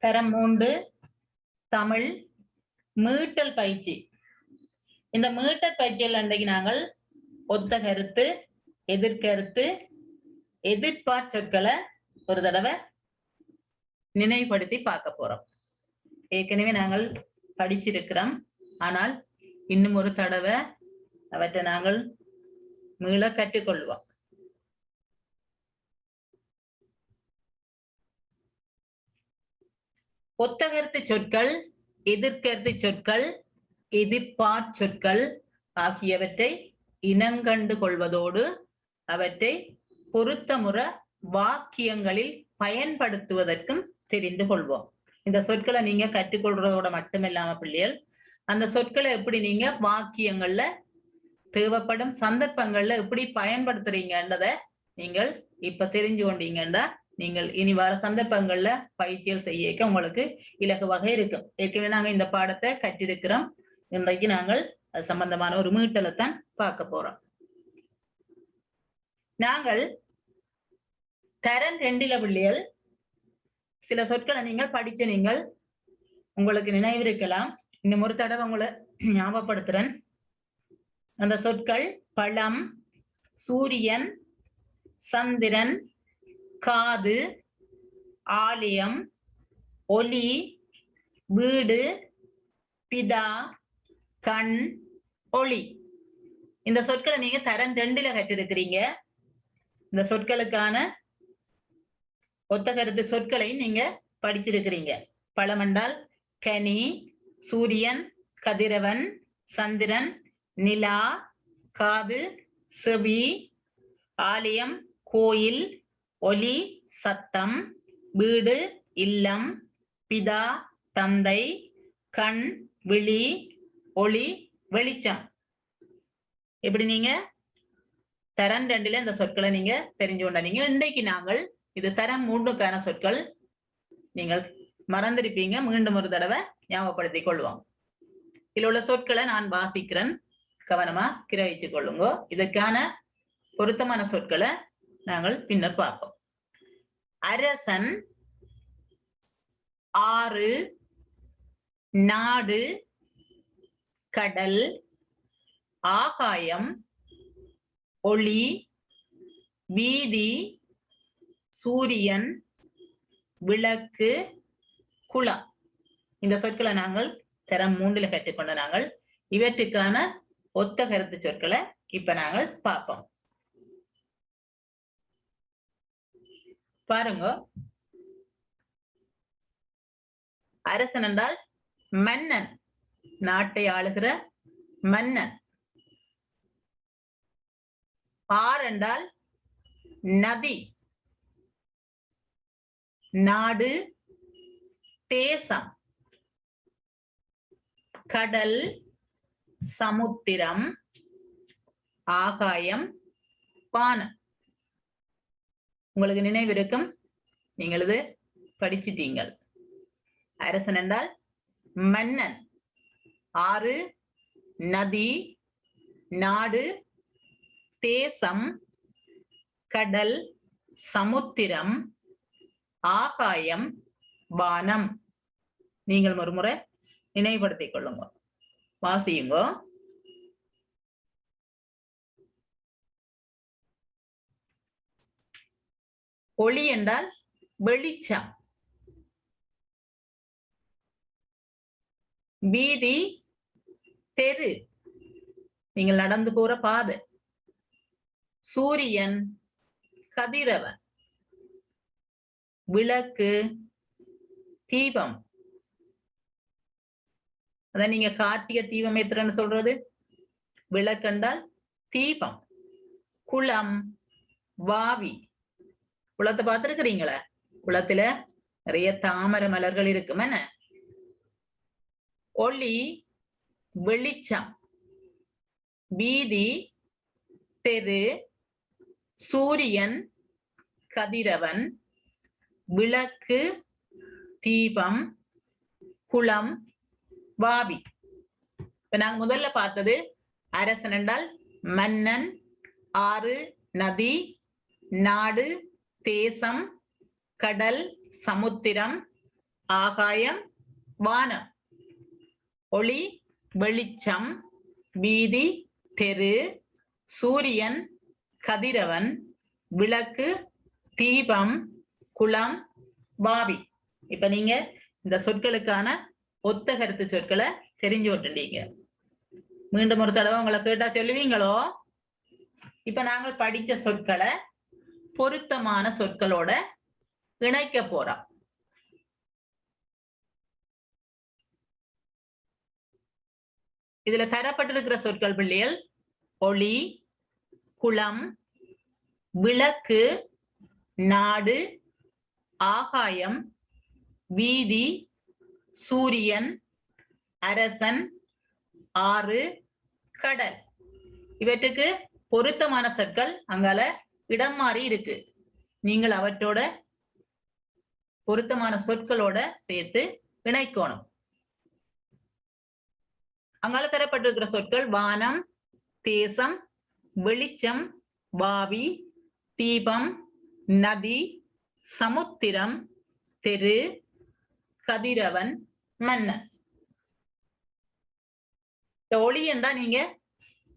தரம் 3 தமிழ் மீட்டல் பயிற்சி. இந்த மீட்டல் பயிற்சியில் அன்றைக்கு நாங்கள் ஒத்த கருத்து, எதிர்கருத்து, எதிர்பார் சொற்களை ஒரு தடவை நினைவுபடுத்தி பார்க்க போறோம். ஏற்கனவே நாங்கள் படிச்சிருக்கிறோம். ஆனால் இன்னும் ஒரு தடவை அவற்றை நாங்கள் மீள கற்றுக்கொள்வோம். ஒத்த கருத்து சொற்கள், எதிர்கருத்து சொற்கள், எதிர்பார் சொற்கள் ஆகியவற்றை இனங்கண்டு கொள்வதோடு அவற்றை பொருத்தமுற வாக்கியங்களில் பயன்படுத்துவதற்கும் தெரிந்து கொள்வோம். இந்த சொற்களை நீங்க கற்றுக்கொள்றதோட மட்டுமில்லாம பிள்ளைகள், அந்த சொற்களை எப்படி நீங்க வாக்கியங்கள்ல தேவைப்படும் சந்தர்ப்பங்கள்ல எப்படி பயன்படுத்துறீங்கன்றத நீங்கள் இப்ப தெரிஞ்சு கொண்டீங்கன்னா நீங்கள் இனி வர சந்தர்ப்பங்கள்ல பயிற்சிகள் செய்ய உங்களுக்கு இலகுவாக இருக்கும். ஏற்கனவே நாங்க இந்த பாடத்தை கற்றிருக்கிறோம். இன்றைக்கு நாங்கள் அது சம்பந்தமான ஒரு மீட்டலைத்தான் பார்க்க போறோம். நாங்கள் தரம் 2 பிள்ளைகள் சில சொற்களை நீங்கள் படிச்ச நீங்கள் உங்களுக்கு நினைவிருக்கலாம். இன்னும் ஒரு தடவை உங்களை ஞாபகப்படுத்துறேன். அந்த சொற்கள் பழம், சூரியன், சந்திரன், காது, ஆலயம், ஒலி, வீடு, பிதா, கண், ஒளி. இந்த சொற்களை நீங்க தரம் 2 கற்றிருக்கிறீங்க. இந்த சொற்களுக்கான ஒத்த கருத்து சொற்களை நீங்க படிச்சிருக்கிறீங்க. பழம் என்றால் கனி, சூரியன், கதிரவன், சந்திரன், நிலா, காது, செவி, ஆலயம், கோயில், ஒலி, சத்தம், வீடு, இல்லம், பிதா, தந்தை, கண், விழி, ஒளி, வெளிச்சம். இப்படி நீங்க தரம் 2 இந்த சொற்களை நீங்க தெரிஞ்சு கொண்டீங்க. இன்றைக்கு நாங்கள் இது தரம் 3க்கான சொற்கள். நீங்கள் மறந்திருப்பீங்க, மீண்டும் ஒரு தடவை ஞாபகப்படுத்திக் கொள்வோம். இதில் உள்ள சொற்களை நான் வாசிக்கிறேன், கவனமா கிரகித்துக் கொள்ளுங்க. இதற்கான பொருத்தமான சொற்களை நாங்கள் பின்னர் பார்ப்போம். அரசன், ஆறு, நாடு, கடல், ஆகாயம், ஒளி, வீதி, சூரியன், விளக்கு, குளம். இந்த சொற்களை நாங்கள் தரம் 3 கற்றுக்கொண்ட நாங்கள் இவற்றுக்கான ஒத்த கருத்து சொற்களை இப்ப நாங்கள் பார்ப்போம். பாருங்க. அரசன் என்றால் மன்னன், நாட்டை ஆளுகிற மன்னன். ஆறு என்றால் நதி, நாடு, தேசம். கடல், சமுத்திரம், ஆகாயம், வானம். உங்களுக்கு நினைவிருக்கும், நீங்கள் இது படிச்சிட்டீங்கள். அரசன் என்றால் மன்னன், ஆறு, நதி, நாடு, தேசம், கடல், சமுத்திரம், ஆகாயம், வானம். நீங்கள் ஒரு முறை நினைவுபடுத்திக் கொள்ளுங்க, வாசியுங்க. ஒளி என்றால் வெளிச்சம். வீதி, தெரு, நீங்கள் நடந்து போற பாதை. சூரியன், கதிரவன். விளக்கு, தீபம். அத நீங்க கார்த்திகை தீபம் ஏத்துறன்னு சொல்றது. விளக்கு என்றால் தீபம். குளம், வாவி. குளத்தை பார்த்திருக்கிறீங்களா? குளத்துல நிறைய தாமரை மலர்கள் இருக்கும். என்ன? ஒளி, வெளிச்சம். வீதி, தெரு, சூரியன், கதிரவன், விளக்கு, தீபம், குளம், வாவி. இப்ப நாங்க முதல்ல பார்த்தது அரசன் என்றால் மன்னன், ஆறு, நதி, நாடு, தேசம், கடல், சமுத்திரம், ஆகாயம் வானம். ஒளி வெளிச்சம், வீதி தெரு, சூரியன் கதிரவன், விளக்கு தீபம், குளம் பாவி. இப்ப நீங்க இந்த சொற்களுக்கான ஒத்த கருத்து சொற்களை தெரிஞ்சு விட்டுட்டீங்க. மீண்டும் ஒரு தடவை உங்களை கேட்டா சொல்லுவீங்களோ? இப்ப நாங்கள் படிச்ச சொற்களை பொருத்தமான சொற்களோட இணைக்க போறோம். இதுல தரப்பட்டிருக்கிற சொற்கள் பிள்ளைகள் ஒளி, குளம், விளக்கு, நாடு, ஆகாயம், வீதி, சூரியன், அரசன், ஆறு, கடல். இவற்றுக்கு பொருத்தமான சொற்கள் அங்கால இடம் மாறி இருக்கு. நீங்கள் அவற்றோட பொருத்தமான சொற்களோட சேர்த்து இணைக்கணும். அங்கால தரப்பட்டிருக்கிற சொற்கள் வானம், தேசம், வெளிச்சம், பாவி, தீபம், நதி, சமுத்திரம், தெரு, கதிரவன், மன்னன். ஒளி என்றா நீங்க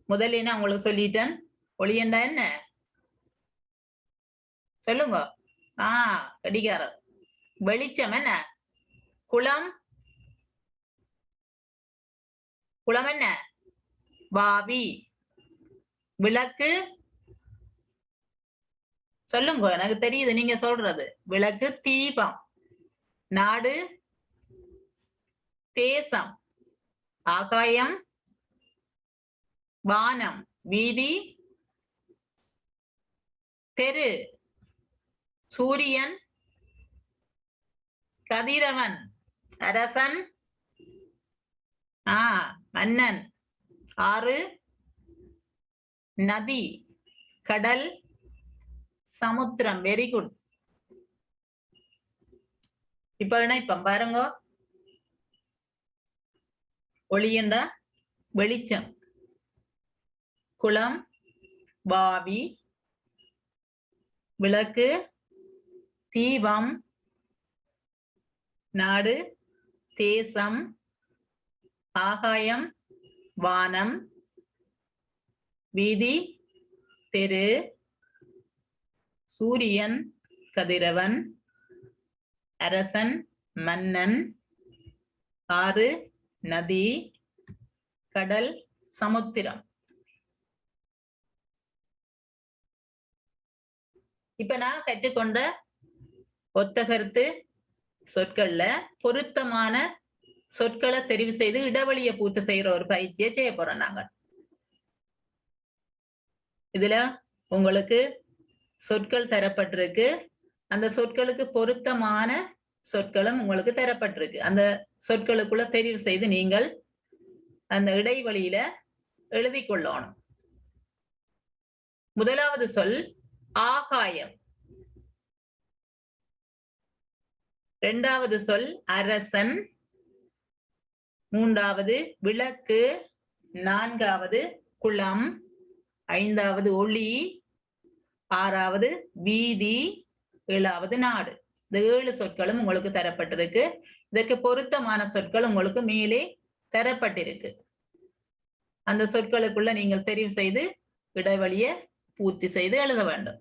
முதல்ல என்ன உங்களுக்கு சொல்லிட்டேன். ஒளி என்றா என்ன சொல்லுங்க? கடிகாரம். வெளிச்சம் என்ன? குளம். குளம் என்ன? பாவி. விளக்கு சொல்லுங்க, எனக்கு தெரியுது நீங்க சொல்றது. விளக்கு தீபம். நாடு தேசம். ஆகாயம் வானம். வீதி தெரு. சூரியன் கதிரவன். அரசன் மன்னன். ஆறு நதி. கடல் சமுத்திரம். Very good. இப்ப இணைப்போம் பாருங்க. ஒளி என்றா வெளிச்சம், குளம் பாவி, விளக்கு தீபம், நாடு தேசம், ஆகாயம் வானம், வீதி தெரு, சூரியன் கதிரவன், அரசன் மன்னன், ஆறு நதி, கடல் சமுத்திரம். இப்ப நான் கற்றுக்கொண்ட ஒத்த கருத்து சொற்கள்ல பொருத்தமான சொற்களை தெரிவு செய்து இடைவெளியை பூர்த்தி செய்யற ஒரு பயிற்சியை செய்ய போறோம் நாங்க. இதுல உங்களுக்கு சொற்கள் தரப்பட்டிருக்கு. அந்த சொற்களுக்கு பொருத்தமான சொற்களும் உங்களுக்கு தரப்பட்டிருக்கு. அந்த சொற்களுக்குள்ள தெரிவு செய்து நீங்கள் அந்த இடைவெளியில எழுதி கொள்ளணும். முதலாவது சொல் ஆகாயம். இரண்டாவது சொல் அரசன். மூன்றாவது விளக்கு. நான்காவது குளம். ஐந்தாவது ஒளி. ஆறாவது வீதி. ஏழாவது நாடு. இந்த 7 சொற்களும் உங்களுக்கு தரப்பட்டிருக்கு. இதற்கு பொருத்தமான சொற்கள் உங்களுக்கு மேலே தரப்பட்டிருக்கு. அந்த சொற்களுக்குள்ள நீங்கள் தெரிவு செய்து இடைவெளியை பூர்த்தி செய்து எழுத வேண்டும்.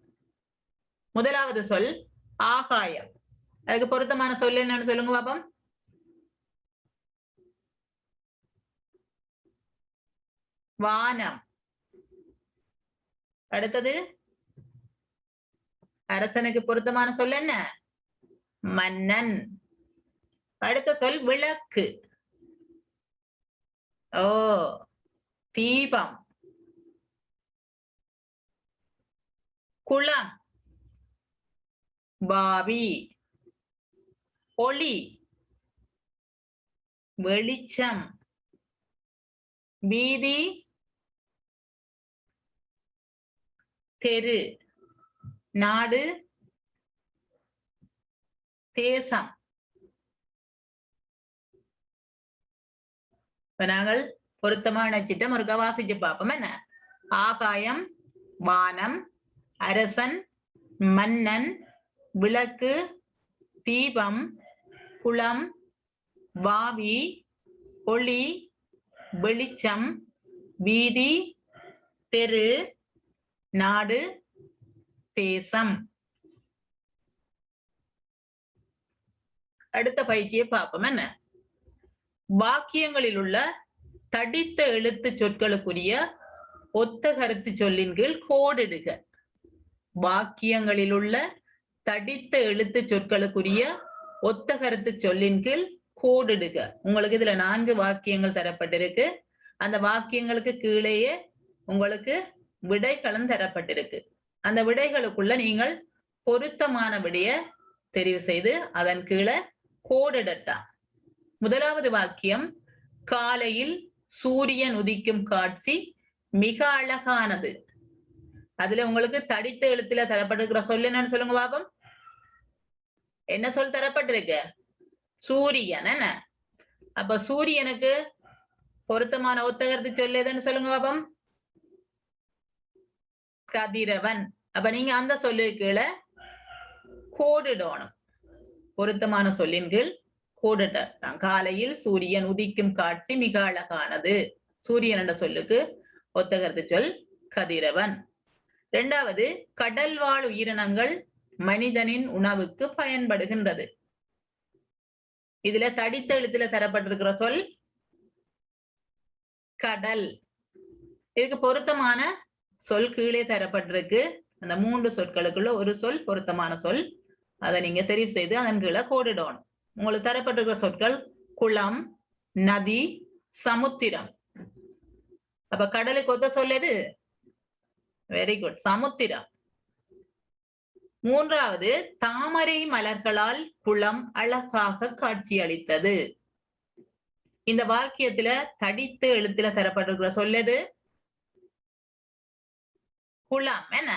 முதலாவது சொல் ஆகாயம். அதுக்கு பொருத்தமான சொல் என்னன்னு சொல்லுங்க பாப்போம். வானம். அடுத்தது அரசனுக்கு பொருத்தமான சொல் என்ன? மன்னன். அடுத்த சொல் விளக்கு. தீபம். குளம். பாவி. ஒளி. வெளிச்சம். வீதி. தெரு. நாடு தேசம். இப்ப நாங்கள் பொருத்தமா நினைச்சிட்டோம். ஒரு வாசிச்சு பார்ப்போம். என்ன? ஆகாயம் வானம் அரசன் மன்னன் விளக்கு தீபம் குளம், வாவி, ஒளி, வெளிச்சம், வீதி, தெரு, நாடு, தேசம். அடுத்த பயிற்சியை பார்ப்போம். என்ன வாக்கியங்களில் உள்ள தடித்த எழுத்து சொற்களுக்குரிய ஒத்த கருத்து சொல்லின் கீழ் கோடிடுக. வாக்கியங்களில் உள்ள தடித்த எழுத்து சொற்களுக்குரிய ஒத்த கருத்து சொல்லின் கீழ் கோடிடுக. உங்களுக்கு இதுல 4 வாக்கியங்கள் தரப்பட்டிருக்கு. அந்த வாக்கியங்களுக்கு கீழேயே உங்களுக்கு விடைகளும் தரப்பட்டிருக்கு. அந்த விடைகளுக்குள்ள நீங்கள் பொருத்தமான விடைய தெரிவு செய்து அதன் கீழே கோடிடட்டா. முதலாவது வாக்கியம், காலையில் சூரியன் உதிக்கும் காட்சி மிக அழகானது. அதுல உங்களுக்கு தடித்த எழுத்துல தரப்பட்டிருக்கிற சொல் என்னன்னு சொல்லுங்க பாப்போம். என்ன சொல் தரப்பட்டிருக்கு? சூரியன். என்ன அப்ப சூரியனுக்கு பொருத்தமான ஒத்தகருத்து சொல் எதுன்னு சொல்லுங்க பாப்போம். கதிரவன். அப்ப நீங்க அந்த சொல்லு கீழே கோடிடணும். பொருத்தமான சொல்லின் கீழ் கோடிட்ட. காலையில் சூரியன் உதிக்கும் காட்சி மிக அழகானது. சூரியன் என்ற சொல்லுக்கு ஒத்தகருத்து சொல் கதிரவன். 2வது, கடல் வாழ் உயிரினங்கள் மனிதனின் உணவுக்கு பயன்படுகின்றது. இதுல தடித்த எழுத்துல தரப்பட்டிருக்கிற சொல் கடல். இதுக்கு பொருத்தமான சொல் கீழே தரப்பட்டிருக்கு. அந்த 3 சொற்களுக்குள்ள ஒரு சொல் பொருத்தமான சொல். அதை நீங்க தெரிவு செய்து அதன் கீழே கோடிடணும். உங்களுக்கு தரப்பட்டிருக்கிற சொற்கள் குளம், நதி, சமுத்திரம். அப்ப கடலுக்கு ஒத்த சொல்லுது வெரி குட், சமுத்திரம். 3வது, தாமரை மலர்களால் குளம் அழகாக காட்சி அளித்தது. இந்த வாக்கியத்துல தடித்த எழுத்துல தரப்பட்டிருக்கிற சொல்லுது குளம். என்ன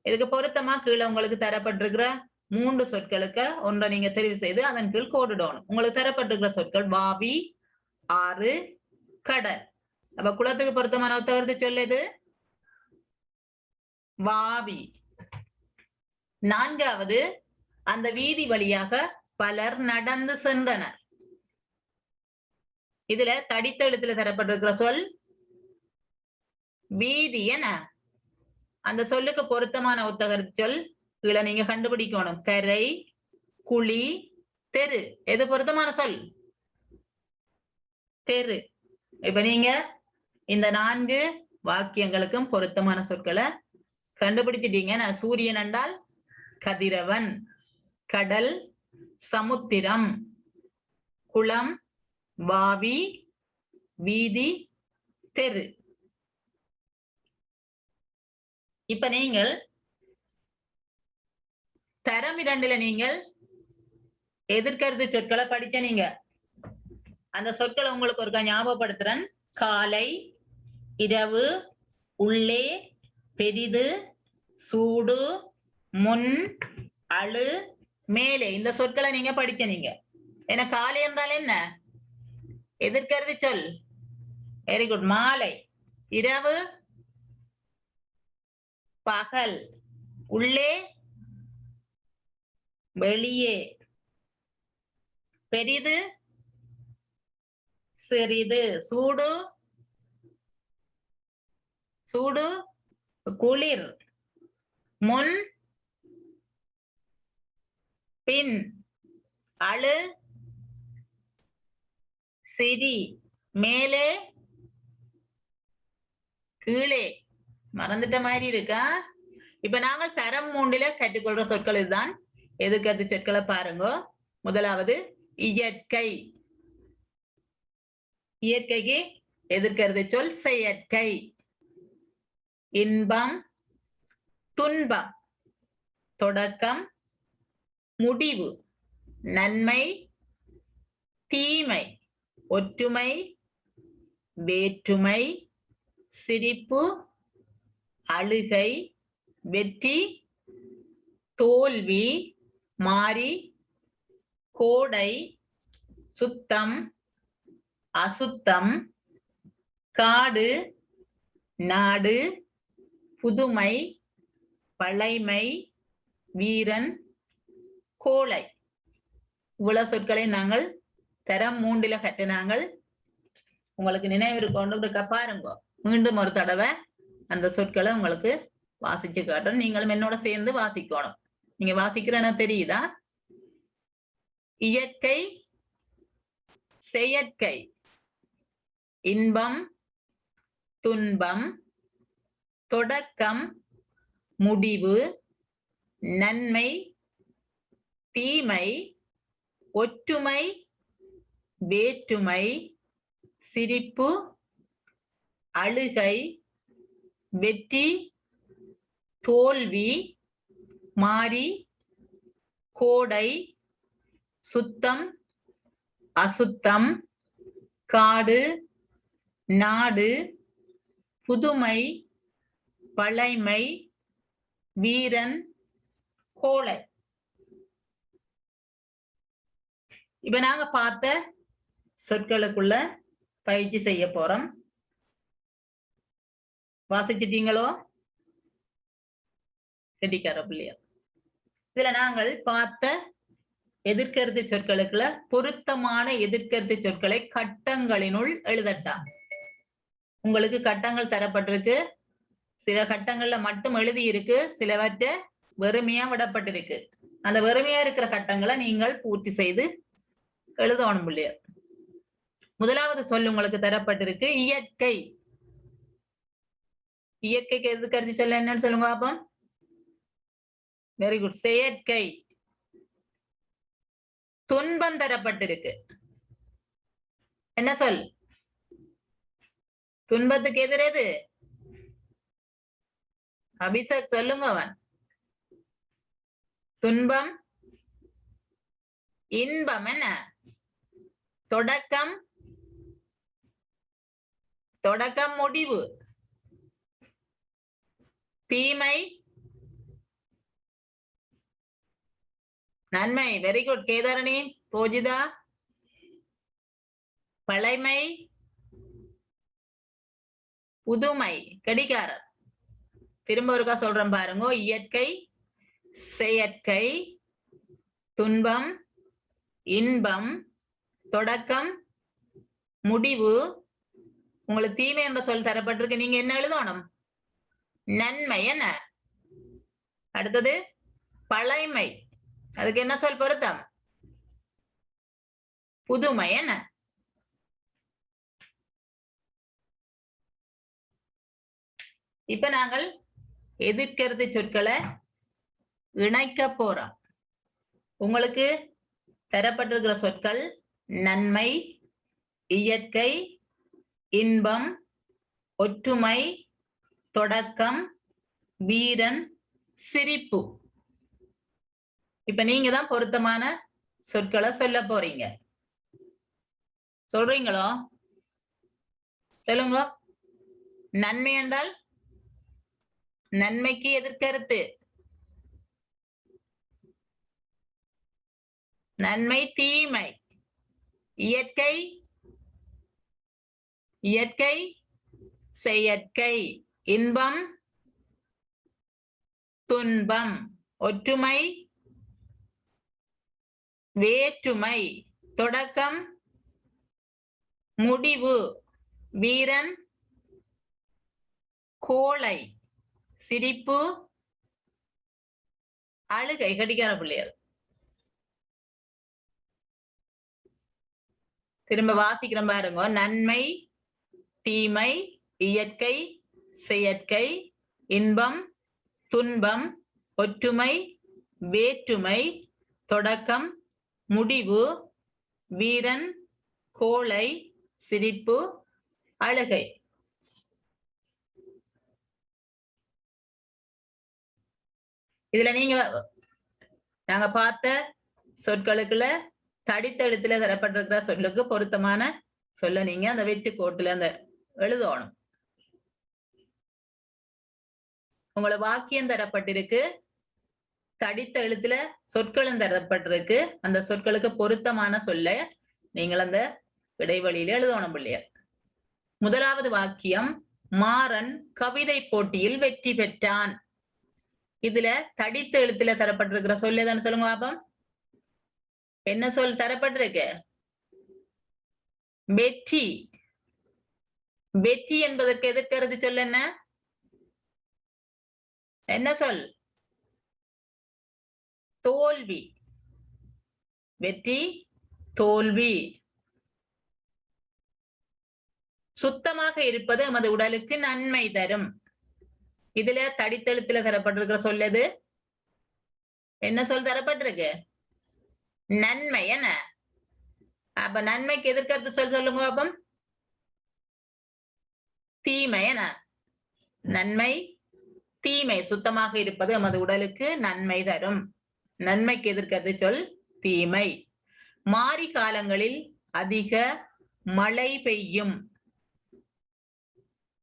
இதுக்கு பொருத்தமா கீழே உங்களுக்கு தரப்பட்டிருக்கிற 3 சொற்களுக்கு ஒன்றை நீங்க தெரிவு செய்து அதன் கீழ் கோடிடணும். உங்களுக்கு தரப்பட்டிருக்கிற சொற்கள் வாவி, ஆறு, கடல். அப்ப குளத்துக்கு பொருத்தமான ஒத்தகருத்து சொல்லுது வாவி. 4வது, அந்த வீதி வழியாக பலர் நடந்து சென்றனர். இதுல தடித்த எழுத்துல தரப்பட்டிருக்கிற சொல் வீதி. என அந்த சொல்லுக்கு பொருத்தமான ஒத்தகருத்து சொல் கீழே நீங்க கண்டுபிடிக்கணும். கரை, குழி, தெரு. எது பொருத்தமான சொல்? தெரு. இப்ப நீங்க இந்த 4 வாக்கியங்களுக்கும் பொருத்தமான சொற்களை கண்டுபிடிச்சிட்டீங்க. சூரியன் என்றால் கதிரவன், கடல், சமுத்திரம், குளம், வாவி, வீதி, தெரு. இப்ப நீங்கள் தரம் 2ல நீங்கள் எதிர்கருத்து சொற்களை படிச்ச. நீங்க அந்த சொற்களை உங்களுக்கு ஒரு ஞாபகப்படுத்துறேன். காலை, இரவு, உள்ளே, பெரிது, சூடு, முன், அழு, மேலே. இந்த சொற்களை நீங்க படிச்ச. நீங்க ஏன்னா காலை என்றால் என்ன? எதிர்கருத்து சொல். வெரி குட், மாலை. இரவு பகல், உள்ளே வெளியே, பெரிது சிறிது, சூடு சூடு குளிர், முன் பின், அழு சிரி, மேலே கீழே. மறந்துட்ட மாதிரி இருக்கா? இப்ப நாங்கள் தரம் 3ல கற்றுக்கொள்ற சொற்கள் இதுதான். எதிர்கருத்து சொற்களை பாருங்க. முதலாவது இயற்கை. இயற்கைக்கு எதிர்கருத்து சொல் செயற்கை. இன்பம், துன்பம், தொடக்கம், முடிவு, நன்மை, தீமை, ஒற்றுமை, வேற்றுமை, சிரிப்பு, அழுகை, வெற்றி, தோல்வி, மாறி, கோடை, சுத்தம், அசுத்தம், காடு, நாடு, புதுமை, பழைமை, வீரன், கோளை. இவ்வளவு சொற்களை நாங்கள் தரம் 3 கற்றினாங்கள். உங்களுக்கு நினைவு கொண்டு பாருங்க. மீண்டும் ஒரு தடவை அந்த சொற்களை உங்களுக்கு வாசிச்சு காட்டும். நீங்களும் என்னோட சேர்ந்து வாசிக்கணும். நீங்க வாசிக்கிறேன்னு தெரியுதா? இயற்கை, செயற்கை, இன்பம், துன்பம், தொடக்கம், முடிவு, நன்மை, தீமை, ஒற்றுமை, வேற்றுமை, சிரிப்பு, அழுகை, வெற்றி, தோல்வி, மாறி, கோடை, சுத்தம், அசுத்தம், காடு, நாடு, புதுமை, பழைமை, வீரன், கோளை. இப்ப நாங்க பார்த்த சொற்களுக்குள்ள பயிற்சி செய்ய போறோம். வாசிச்சிட்டீங்களோ? கெட்டிக்கார பிள்ளையா. இதுல நாங்கள் பார்த்த எதிர்கருத்து சொற்களுக்குள்ள பொருத்தமான எதிர்கருத்து சொற்களை கட்டங்களினுள் எழுதட்டாம். உங்களுக்கு கட்டங்கள் தரப்பட்டிருக்கு. சில கட்டங்கள்ல மட்டும் எழுதி இருக்கு, சிலவற்றை வெறுமையா விடப்பட்டிருக்கு. அந்த வெறுமையா இருக்கிற கட்டங்களை நீங்கள் பூர்த்தி செய்து எழுதணும் பிள்ளையா. முதலாவது சொல் உங்களுக்கு தரப்பட்டிருக்கு இயற்கை. இயற்கைக்கு எதிர்கருத்து சொல்ல என்னன்னு சொல்லுங்க பாப்போம். Very good. செயற்கை. துன்பம் தரப்பட்டிருக்கு. என்ன சொல்? துன்பத்துக்கு எதிர் எது? அபிஷேக் சொல்லுங்க. அவன் துன்பம். இன்பம் என்ன? தொடக்கம், தொடக்கம் முடிவு. தீமை, நன்மை. Very good கேதாரணி. போஜிதா. பழைமை, புதுமை. கடிகாரர். திரும்ப ஒருக்கா சொல்றேன் பாருங்க. இயற்கை, செயற்கை, துன்பம், இன்பம், தொடக்கம், முடிவு. உங்களுக்கு தீமை என்ற சொல் தரப்பட்டிருக்கு. நீங்க என்ன எழுதணும்? நன்மை. என்ன அடுத்தது? பழைமை. அதுக்கு என்ன சொல் பொருத்தம்? புதுமை. என்ன இப்ப நாங்கள் எதிர்கருத்து சொற்களை இணைக்க போறோம். உங்களுக்கு தரப்பட்டிருக்கிற சொற்கள் நன்மை, இயற்கை, இன்பம், ஒற்றுமை, தொடக்கம், வீரன், சிரிப்பு. இப்ப நீங்க தான் பொருத்தமான சொற்களை சொல்ல போறீங்க. சொல்றீங்களோ? சொல்லுங்க. நன்மை என்றால் நன்மைக்கு எதிர்கருத்து. நன்மை தீமை. இயற்கை, இயற்கை, செயற்கை. இன்பம், துன்பம். ஒற்றுமை, வேற்றுமை. தொடக்கம், முடிவு. வீரன், கோளை. சிரிப்பு, அழுகை. கடிகார பிள்ளையர். திரும்ப வாசிக்கிறோம் பாருங்க. நன்மை, தீமை, இயற்கை, செயற்கை, இன்பம், துன்பம், ஒற்றுமை, வேற்றுமை, தொடக்கம், முடிவு, வீரன், கோளை, சிரிப்பு, அழுகை. இதுல நீங்க நாங்க பார்த்த சொற்களுக்குள்ள தடித்தெழுத்துல தரப்பட்டிருக்கிற சொல்லுக்கு பொருத்தமான சொல்ல நீங்க அந்த வெற்றி கோட்டுல அந்த எழுதணும். உங்களை வாக்கியம் தரப்பட்டிருக்கு. தடித்த எழுத்துல சொற்களும் தரப்பட்டிருக்கு. அந்த சொற்களுக்கு பொருத்தமான சொல்ல நீங்கள் அந்த இடைவெளியில எழுதணும் பிள்ளையர். முதலாவது வாக்கியம், மாறன் கவிதை போட்டியில் வெற்றி பெற்றான். இதுல தடித்த எழுத்துல தரப்பட்டிருக்கிற சொல்ல தானே சொல்லுங்க பாப்போம். என்ன சொல் தரப்பட்டிருக்கு? வெற்றி. வெற்றி என்பதற்கு எதிர்க்கிறது சொல் என்ன? என்ன சொல்? தோல்வி. வெற்றி, தோல்வி. சுத்தமாக இருப்பது நமது உடலுக்கு நன்மை தரும். இதுல தடித்தெழுத்துல தரப்பட்டிருக்கிற சொல்லது என்ன சொல் தரப்பட்டிருக்கு? நன்மை. என்ன அப்ப நன்மைக்கு எதிர்க்கிறது சொல் சொல்லுங்க பாப்போம். தீமை. என்ன நன்மை, தீமை. சுத்தமாக இருப்பது நமது உடலுக்கு நன்மை தரும். நன்மைக்கு எதிர்க்கிறது சொல் தீமை. மாரி காலங்களில் அதிக மழை பெய்யும்.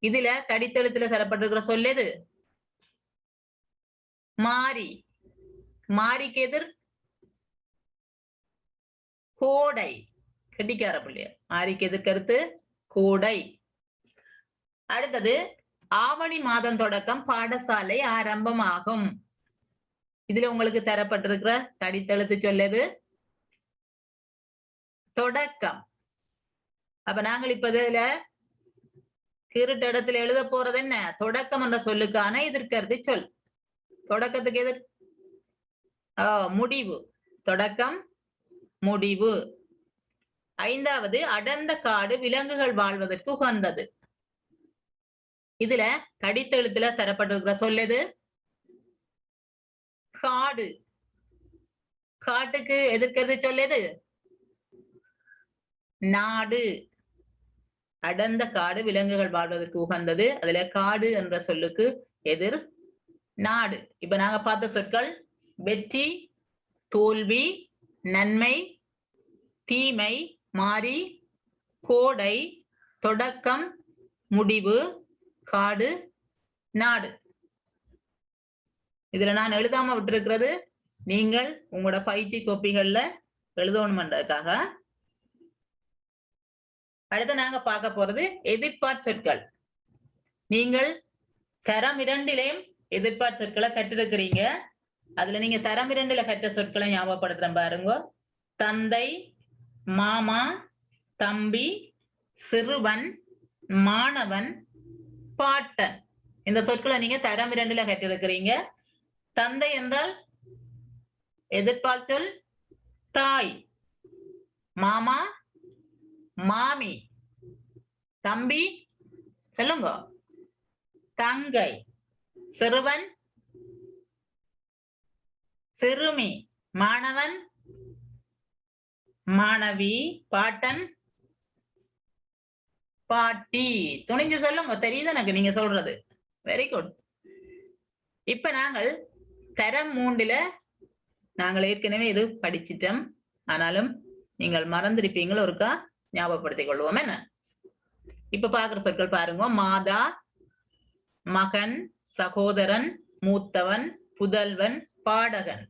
இதுல தடித்தெழுத்துல தரப்பட்டிருக்கிற சொல்லது மாரி. மாரிக்கு எதிர் கோடை. கெட்டிக்கார பிள்ளைய. மாரிக்கு எதிர்கருத்து கோடை. அடுத்தது ஆவணி மாதம் தொடக்கம் பாடசாலை ஆரம்பமாகும். இதுல உங்களுக்கு தரப்பட்டிருக்கிற தடித்தெழுத்து சொல்லது தொடக்கம். அப்ப நாங்கள் இப்ப இதுல கிருட்ட இடத்துல எழுத போறது என்ன? தொடக்கம் என்ற சொல்லுக்கான எதிர்கருத்து சொல். தொடக்கத்துக்கு எதிர் முடிவு. தொடக்கம், முடிவு. ஐந்தாவது அடர்ந்த காடு விலங்குகள் வாழ்வதற்கு உகந்தது. இதுல தடித்தெழுத்துல தரப்பட்டிருக்கிற சொல்லது காடு. காட்டுக்கு எதிர்க்கிறது சொல்லது நாடு. அடர்ந்த காடு விலங்குகள் வாழ்வதற்கு உகந்தது. அதுல காடு என்ற சொல்லுக்கு எதிர் நாடு. இப்ப நாங்க பார்த்த சொற்கள் வெற்றி, தோல்வி, நன்மை, தீமை, மாறி, கோடை, தொடக்கம், முடிவு, காடு, நாடு. இதுல நான் எழுதாம விட்டிருக்கிறது நீங்கள் உங்களோட பயிற்சி கோப்பிகள்ல எழுதணும்ன்றதுக்காக. அடுத்து நாங்க பார்க்க போறது எதிர்பார்ச் சொற்கள். நீங்கள் தரம் 2லேயும் எதிர்பார்ச் சொற்களை கற்றிருக்கிறீங்க. அதுல நீங்க தரம் 2ல கற்ற சொற்களை ஞாபகப்படுத்துறேன் பாருங்க. தந்தை, மாமா, தம்பி, சிறுவன், மாணவன், பாட்டன். இந்த சொற்களை நீங்க தரம் 2ல கற்றிருக்கிறீங்க. தந்தை என்றால் எதிர்பார்ச் சொல் தாய். மாமா, மாமி. தம்பி சொல்லுங்க தங்கை. சிறுவன் சிறுமி. மாணவன் மாணவி. பாட்டன் பாட்டி. துணிஞ்சு சொல்லுங்க, தெரியுது எனக்கு நீங்க சொல்றது. Very good. இப்ப நாங்கள் தரம் 3ல நாங்கள் ஏற்கனவே இது படிச்சிட்டோம். ஆனாலும் நீங்கள் மறந்திருப்பீங்களோ ஒருக்கா ஞாபகப்படுத்திக் கொள்வோம். என்ன இப்ப பாக்குற சொற்கள் பாருங்க. மாதா, மகன், சகோதரன், மூத்தவன், புதல்வன், பாடகன்.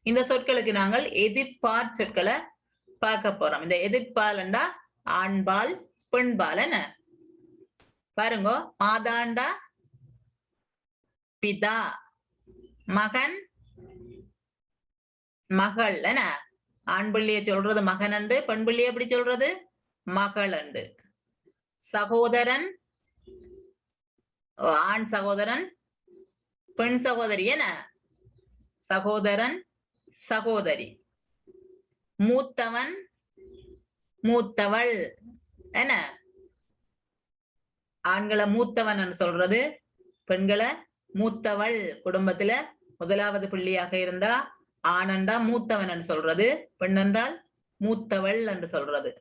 இந்த சொற்களுக்கு நாங்கள் எதிர்பார் சொற்களை பார்க்க போறோம். இந்த எதிர்பாலண்டா ஆண்பால், பெண்பால். என்ன பாருங்க. மாதாண்டா பிதா, மகன் மகள். என்ன ஆண் பிள்ளைய சொல்றது மகன் அண்டு, பெண் பிள்ளைய எப்படி சொல்றது மகள் அண்டு. சகோதரன் ஆண் சகோதரன், பெண் சகோதரி. என்ன சகோதரன், சகோதரி. மூத்தவன், மூத்தவள். என்ன ஆண்களை மூத்தவன் சொல்றது, பெண்களை மூத்தவள். குடும்பத்துல முதலாவது பிள்ளையாக இருந்தா ஆனண்டா மூத்தவன் சொல்றது, பெண் என்றால் மூத்தவள் என்று சொல்றது.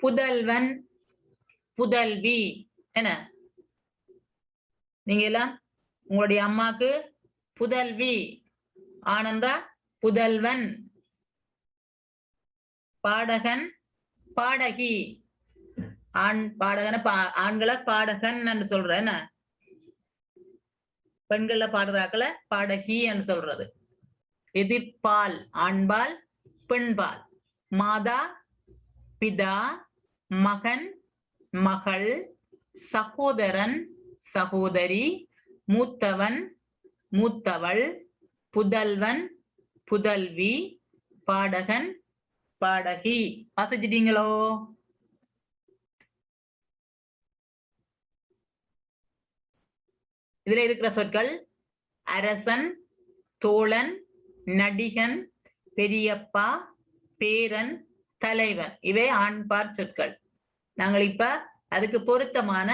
புதல்வன், புதல்வி. என்ன நீங்க எல்லாம் உங்களுடைய அம்மாக்கு புதல்வி, ஆனந்தா புதல்வன். பாடகன், பாடகி. ஆண் பாடகன ஆண்களை பாடகன் என்று சொல்ற. என்ன பெண்கள பாடுறாக்கள பாடகி என்று சொல்றது. எதிர்பால் ஆண்பால், பெண்பால். மாதா, பிதா, மகன், மகள், சகோதரன், சகோதரி, மூத்தவன், மூத்தவள், புதல்வன், புதல்வி, பாடகன், பாடகி. வாசிச்சிட்டீங்களோ? இதுல இருக்கிற சொற்கள் அரசன், தோழன், நடிகன், பெரியப்பா, பேரன், தலைவன். இவை ஆண்பார் சொற்கள். நாங்கள் இப்ப அதுக்கு பொருத்தமான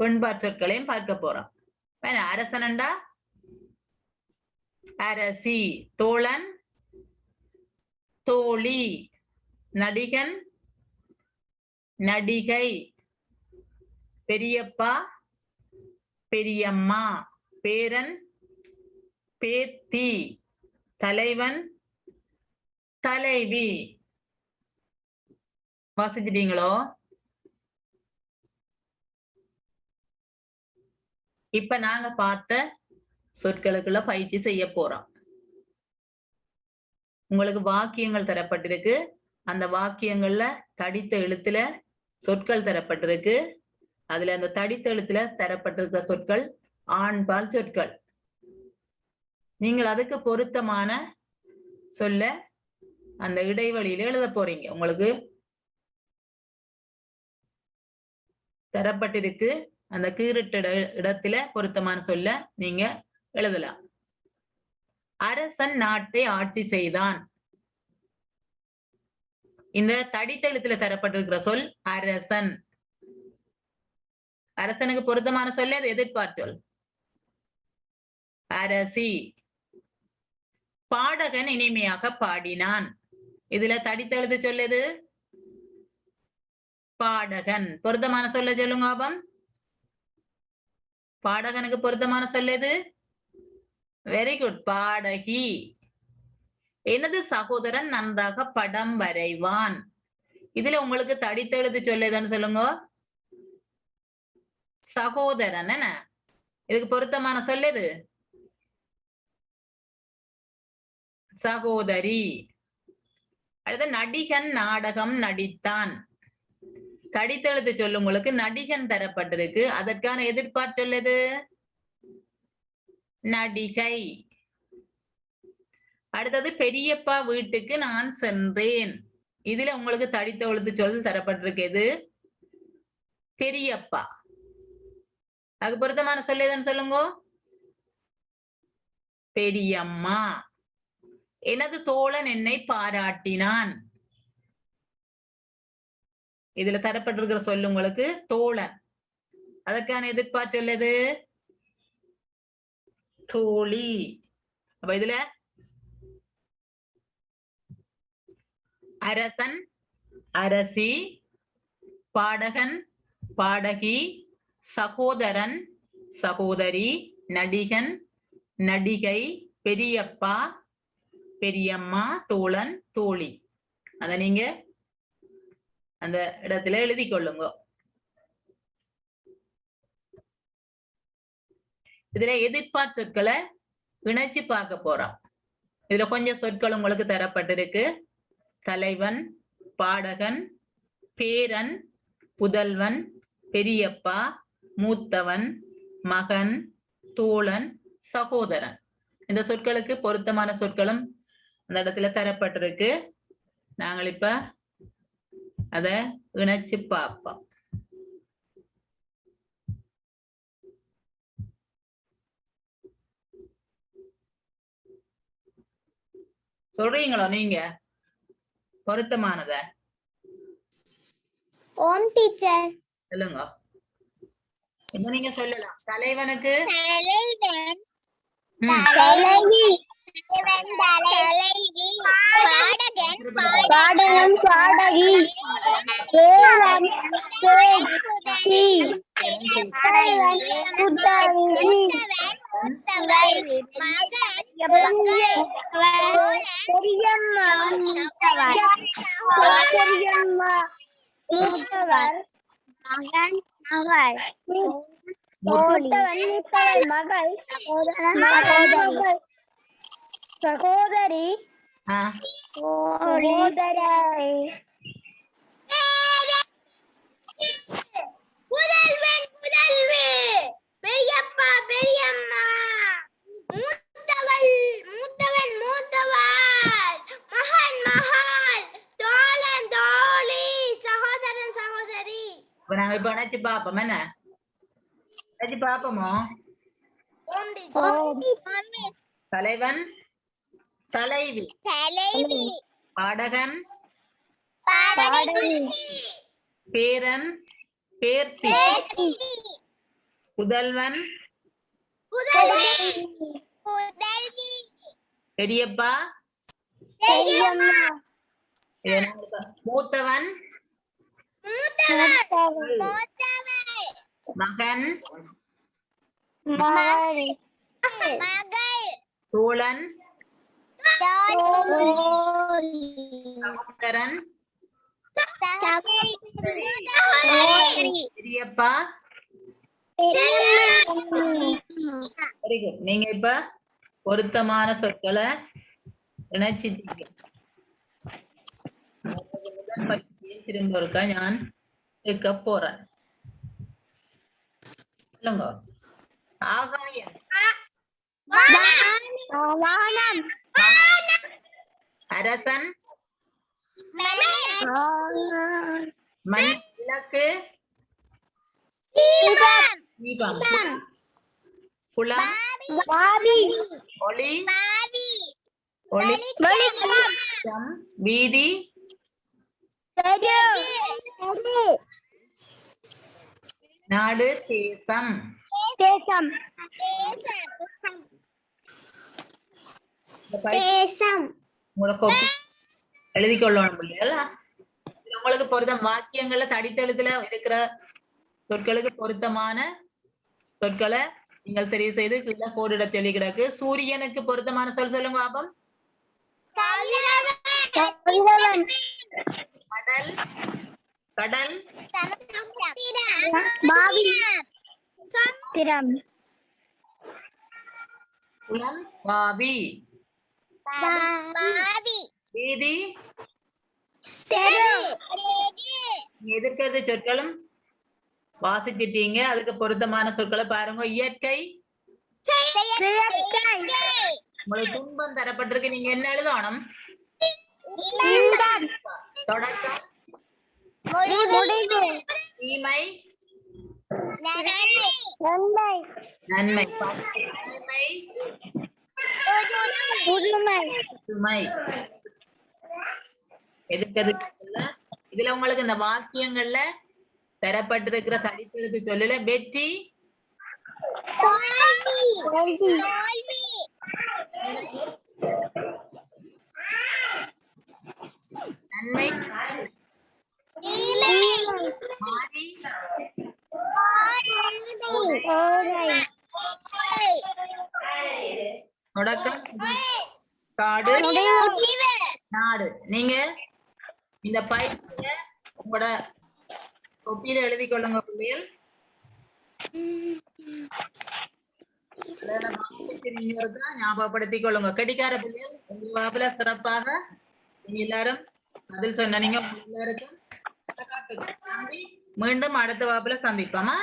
பெண்பார் சொற்களையும் பார்க்க போறோம். அரசனண்டா அரசி, தோழன் தோழி, நடிகன் நடிகை, பெரியப்பா பெரியம்மா, பேரன் பேத்தி, தலைவன் தலைவி. வாசிச்சிட்டீங்களோ? இப்ப நாங்க பார்த்த சொற்களுக்குள்ள பயிற்சி செய்ய போறோம். உங்களுக்கு வாக்கியங்கள் தரப்பட்டிருக்கு. அந்த வாக்கியங்கள்ல தடித்த எழுத்துல சொற்கள் தரப்பட்டிருக்கு. அதுல அந்த தடித்த எழுத்துல தரப்பட்டிருக்கிற சொற்கள் ஆண்பால் சொற்கள். நீங்கள் அதுக்கு பொருத்தமான சொல்ல அந்த இடைவெளியில எழுத போறீங்க. உங்களுக்கு தரப்பட்டிருக்கு. அந்த கீறிட்ட இடத்துல பொருத்தமான சொல்ல நீங்க எழுதலாம். அரசன் நாட்டை ஆட்சி செய்தான். இந்த தடித்தெழுத்துல தரப்பட்டிருக்கிற சொல் அரசன். அரசனுக்கு பொருத்தமான சொல்ல அது எதிர்பார்த்த சொல் அரசி. பாடகன் இனிமையாக பாடினான். இதுல தடித்தெழுத்து சொல்லுது பாடகன். பொருத்தமான சொல்ல சொல்லுங்க ஆபம். பாடகனுக்கு பொருத்தமான சொல்லுது வெரி குட், பாடகி. எனது சகோதரன் நன்றாக படம் வரைவான். இதுல உங்களுக்கு தடித்தெழுத்து சொல்லுதுன்னு சொல்லுங்க சகோதரன். என்ன இதுக்கு பொருத்தமான சொல்லுது சகோதரி. அடுத்து நடிகன் நாடகம் நடித்தான். தடித்தெழுத்து சொல்லு உங்களுக்கு நடிகன் தரப்பட்டிருக்கு. அதற்கான எதிர்பார்ப்பு சொல்லுது நடிகை. அடுத்தது பெரியப்பா வீட்டுக்கு நான் சென்றேன். இதுல உங்களுக்கு தடித்தெழுத்து சொல் தரப்பட்டிருக்கு பெரியப்பா. அதுக்கு பொருத்தமான சொல்லுதுன்னு சொல்லுங்க பெரியம்மா. எனது தோழன் என்னை பாராட்டினான். இதுல தரப்பட்டிருக்கிற சொல்லு உங்களுக்கு தோழன். அதற்கான எதிர்பார்ப்பு சொல்லுது தோழி. அப்ப இதுல அரசன் அரசி, பாடகன் பாடகி, சகோதரன் சகோதரி, நடிகன் நடிகை, பெரியப்பா பெரியம்மா, தோழன் தோழி. அத நீங்க அந்த இடத்துல எழுதி கொள்ளுங்க. இதுல எதிர்பார்ப்பு சொற்களை இணைச்சு பார்க்க போறோம். இதுல கொஞ்சம் சொற்கள் உங்களுக்கு தரப்பட்டிருக்கு. தலைவன், பாடகன், பேரன், புதல்வன், பெரியப்பா, மூத்தவன், மகன், தோழன், சகோதரன். இந்த சொற்களுக்கு பொருத்தமான சொற்களும் அந்த இடத்துல தரப்பட்டிருக்கு. நாங்கள் இப்ப அத இணைச்சு பார்ப்போம். சொல்றீங்களோ நீங்க பொருத்தமானத? ஓம் டீச்சர். சொல்லுங்க. இப்ப நீங்க சொல்லலாம். தலைவனுக்கு தலைவன், தலைவி, தலைவி, பாடகன், பாடகன், பாடகி, பேரன், பேத்தி, புதல்வி, பெரியம்மா, பெரியம்மா, மூத்தவர், மகன், மகள், மூத்தவன், மகள், மகள், சகோதரி, சகோதரி, புதல்வன், புதல்வி, பெரியப்பா, பெரியம்மா, மூத்தவன், மூத்தவள், மகன், மகள், கதைச்சு பாப்போம் என்ன கதைச்சு பாப்போமோ தலைவன் தலைவி பாடகன் பேரன் பேர்த்தி புதல்வன் பெரியப்பா மூத்தவன் மகன் தோழன் சகோதரன் பெரியப்பா வெரி குட் நீங்க இப்ப பொருத்தமான சொற்களை இணைச்சிட்டீங்க திரும்ப ஒருக்கா ஞான் கேட்க போறேன் சொல்லுங்க ஆகாயம் அரசன் மண் விளக்கு தீபம் குளம் ஒளி ஒளி வீதி நாடு தேசம் உங்களுக்கு எழுதி கொள்ளணும் இல்லையா உங்களுக்கு பொருத்தம் வாக்கியங்கள்ல தடித்தெழுத்துல இருக்கிற சொற்களுக்கு பொருத்தமான சொற்களை நீங்கள் தெரிவு செய்து கீழே கோடிட சொல்லி கிடக்கு சூரியனுக்கு பொருத்தமான சொல் சொல்லுங்க பாப்போம் கடல் கடல் குளம் வாவி வீதி எதிர்க்கிறது சொற்களும் வாசிச்சிட்டீங்க அதுக்கு பொருத்தமான சொற்களை பாருங்க இயற்கை உங்களுக்கு துன்பம் தரப்பட்டிருக்கு நீங்க என்ன எழுதணும் தொடக்கம் தீமை நன்மை சுமை எதுக்கு இதுல உங்களுக்கு இந்த வாக்கியங்கள்ல தரப்பட்டிருக்கிற தனிப்பெழுத்து சொல்லல வெற்றி நன்மை மாறி தொடக்கம் காடு நாடு நீங்க இந்த பயிற்சிய உங்களோட தொப்பியில எழுதி கொள்ளுங்க பிள்ளைகள் ஞாபகப்படுத்திக் கொள்ளுங்க கெட்டிக்கார பிள்ளைகள் உங்க வகுப்புல சிறப்பாக நீங்க எல்லாரும் பதில் சொன்ன நீங்க எல்லாருக்கும் மீண்டும் அடுத்த வகுப்புல சந்திப்போமா